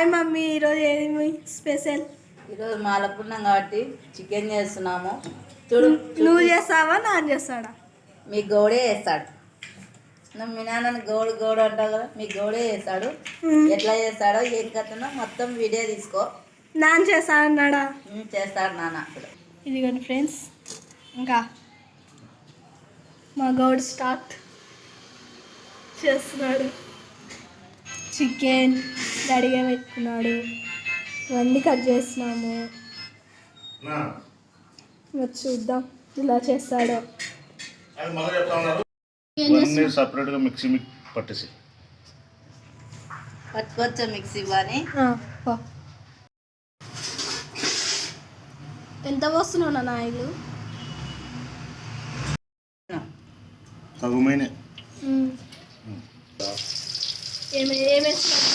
Hi mummy, ఈరోజు ఏమి special? ఈరోజు మాలపున్నాం కాబట్టి చికెన్ చేస్తున్నాము. చూడు, నువ్వు చేస్తావా నాన్న చేస్తాడా? మీ గౌడే చేస్తాడు. నువ్వు మీ నాన్నని గౌడు గౌడు అంటావు కదా, మీ గౌడే చేస్తాడు. ఎట్లా చేస్తాడో ఏం కథనో మొత్తం వీడియో తీసుకో. నాన్న చేస్తాడన్నాడా? చేస్తాడు నాన్న. ఇదిగోండి ఫ్రెండ్స్, ఇంకా మా గౌడ్ స్టార్ట్ చేస్తున్నాడు. చికెన్ రెడీగా పెట్టుకున్నాడు, ఇవన్నీ కట్ చేస్తున్నాము. చూద్దాం ఇలా చేస్తాడో. సపరేట్గా మిక్సీ పట్టేసి పట్టుకోవచ్చా మిక్సీ బాని? ఎంత వస్తున్నావు నా ఆయిల్? తగుమైన ఏమేస్తున్నావు?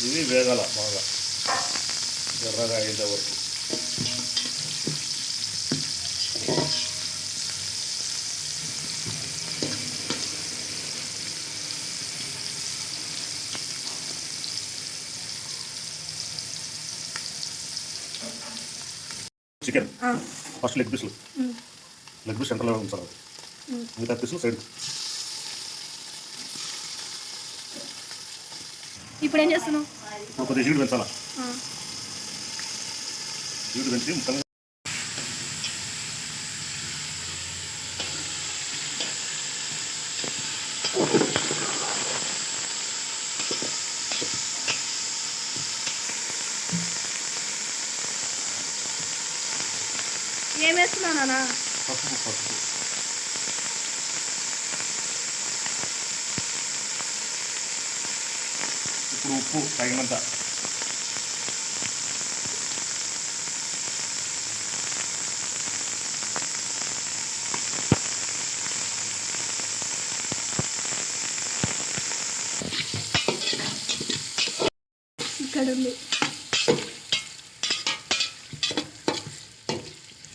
ఇవి వేగాల బాగా ఎర్రగా అయ్యేంత వరకు. చికెన్ ఫస్ట్ లెగ్ పీసులు సెంటర్లో ఉంచాలి, మిగతా పీసులు సైడ్. ఇప్పుడు ఏం చేస్తున్నావు? కొద్దిగా హీట్ పెంచాలా, హీట్ పెంచి ముక్కలు ఏం వేస్తున్నావు నాన్న? పసుపు ఇప్పుడు ఉప్పు తగినంత. ఇక్కడ ఉంది,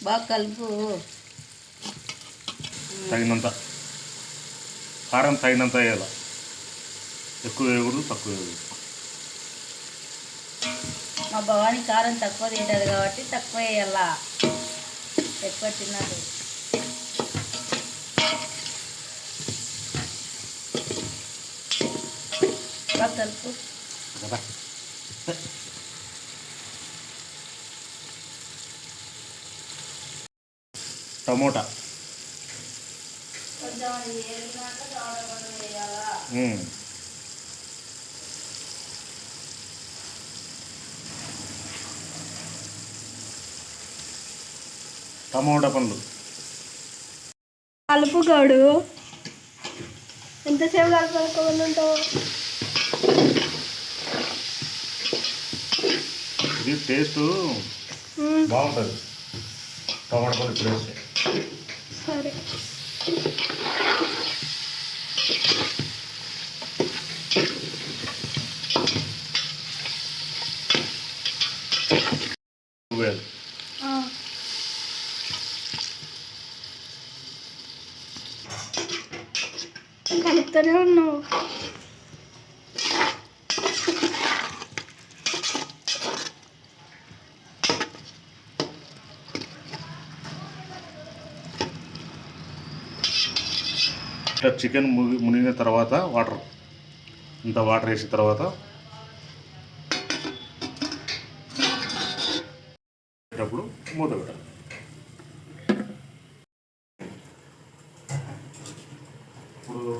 బాగా కలుపు. తగినంత కారం తగినంత వేయాలి, ఎక్కువ వేయకూడదు తక్కువ వేయకూడదు. మా భవాని కారం తక్కువ తింటుంది కాబట్టి తక్కువ వేయాలా, ఎక్కువ తిన్నది. బాగా కలుపు. టమోటా టమోటా పండ్లు కలుపు గౌడు. ఎంతసేపు కలుపుకోవాలి ఉంటావు? ఇది టేస్ట్ బాగుంటుంది టమాటా పండ్లు ఇప్పుడు వేస్తే. సరే, వేయాలి. కలుపుతూనే ఉన్నావు. ఇట్లా చికెన్ మునిగిన తర్వాత ఇంత వాటర్ వేసిన తర్వాత అప్పుడు మూత పెట్టాలి. ఇప్పుడు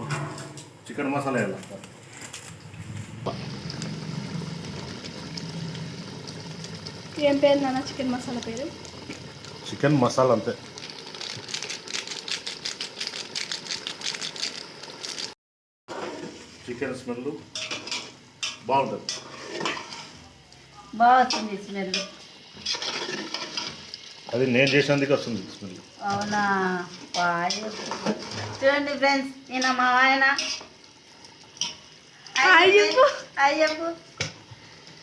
చికెన్ మసాలా వేయాలి. ఏం పేరు నాన్న చికెన్ మసాలా పేరు? చికెన్ మసాలా అంతే. చికెన్ స్మెల్ బాగుంటుంది, బాగా వస్తుంది స్మెల్. అది నేను చేసినందుకు వస్తుంది స్మెల్. అవునా? చూడండి ఫ్రెండ్స్, ఈయన మా ఆయన. హాయ్ చెప్పు. హాయ్ చెప్పు.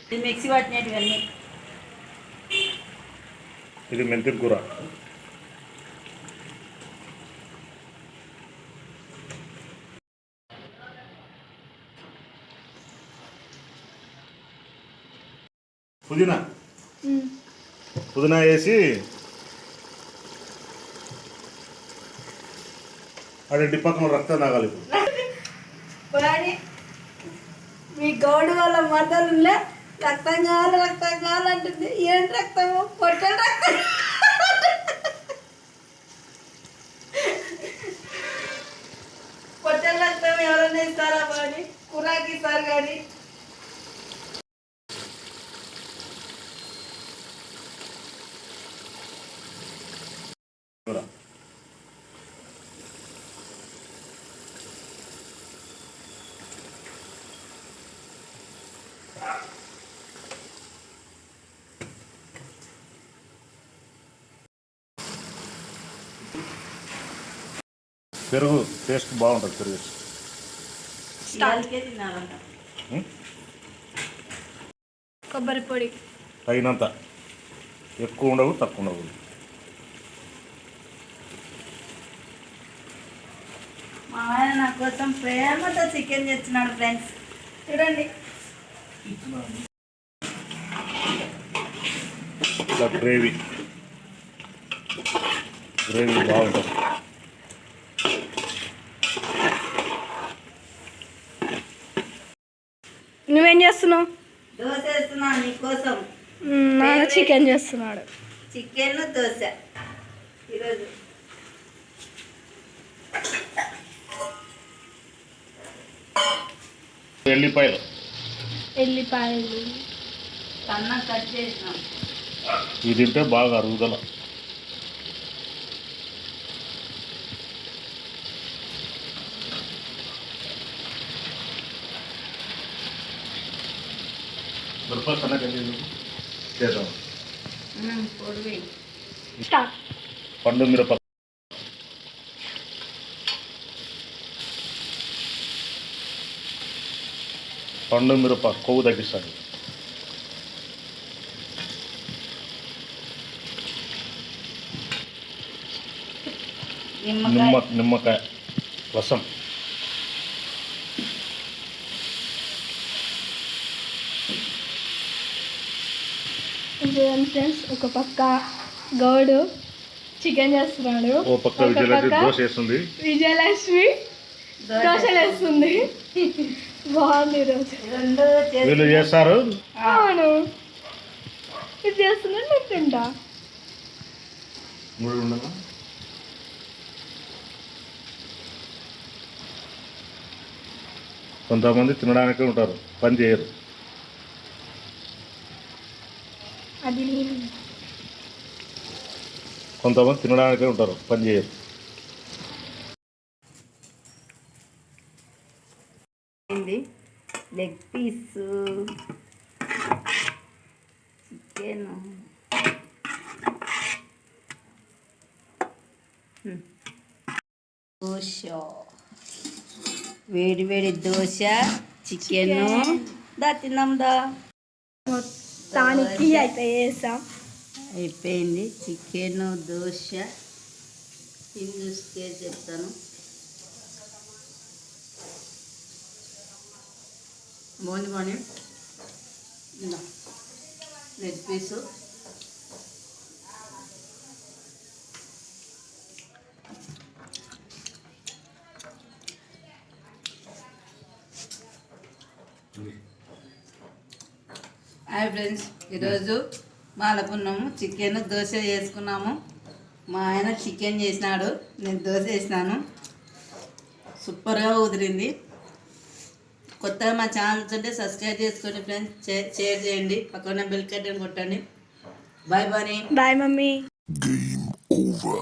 ఇది మిక్సీ పట్టినట్టువన్నీ. ఇది మెంతి కూర. పుదీనా వేసి అడే పక్కన రక్తం తాగాలి. వాడి మీ గౌడు వాళ్ళ మదలు రక్తం కావాలంటుంది. ఏంటి రక్తము? పొట్టల రక్తం. పొట్టల రక్తం ఎవరైనా ఇస్తారా వాడి? కురాకి ఇస్తారు కానీ. పెరుగు టేస్ట్ బాగుంటుంది. పెరుగు స్టాల్కే తినాలంట. కొబ్బరి పొడి తగినంత, ఎక్కువ ఉండవు తక్కువ ఉండవు. మా ఆయన నా కోసం ప్రేమతో చికెన్ తెచ్చినాడు ఫ్రెండ్స్. చూడండి. ఇట్లా గ్రేవీ బాగుంటుంది. నువ్వేం చేస్తున్నావు? దోశ వేస్తున్నా నీకోసం. నాన్న చికెన్ చేస్తున్నాడు. చికెన్ దోశ ఈరోజు. ఎల్లిపాయలు సన్న కట్ చేసినాం. ఇది తింటే బాగా అరుగుదల. మిరపకాయలు సన్నగా చేద్దాం. పొడివి పండు మిరప, కొవ్వు తగ్గిస్తాడు. నిమ్మకాయ రసం. ఫ్రెండ్స్, ఒక పక్క గౌడు చికెన్ చేస్తున్నాడు, ఓ పక్క విజయలక్ష్మి దోశ వేస్తుంది. విజయలక్ష్మి దోశలు వేస్తుంది. బాగుంది ఈరోజు. వీళ్ళు చేస్తారు. అవును, ఇది చేస్తున్నా నేను తింటా. కొంతమంది తినడానికే ఉంటారు, పని చేయరు. అది కొంతమంది తినడానికే ఉంటారు, పని చేయరు. లెగ్ పీసు చికెన్, దోశ, వేడి వేడి దోశ, చికెన్. దా తిందాం దా. మొత్తానికి అయితే వేసాం. అయిపోయింది చికెన్ దోశ. తిని చూస్తే చెప్తాను. బాగుంది. లెగ్ పీసు హాయ్ ఫ్రెండ్స్, ఈరోజు మాలపున్నాము. చికెన్ దోశ చేసుకున్నాము. మా ఆయన చికెన్ చేసినాడు, నేను దోశ వేసినాను. సూపర్గా కుదిరింది. కొత్తగా మా ఛానల్ ఉంటే సబ్స్క్రైబ్ చేసుకోండి ఫ్రెండ్స్, షేర్ చేయండి, పక్కన బెల్ కట్టని కొట్టండి. Bye bye. Bye mummy. Game over.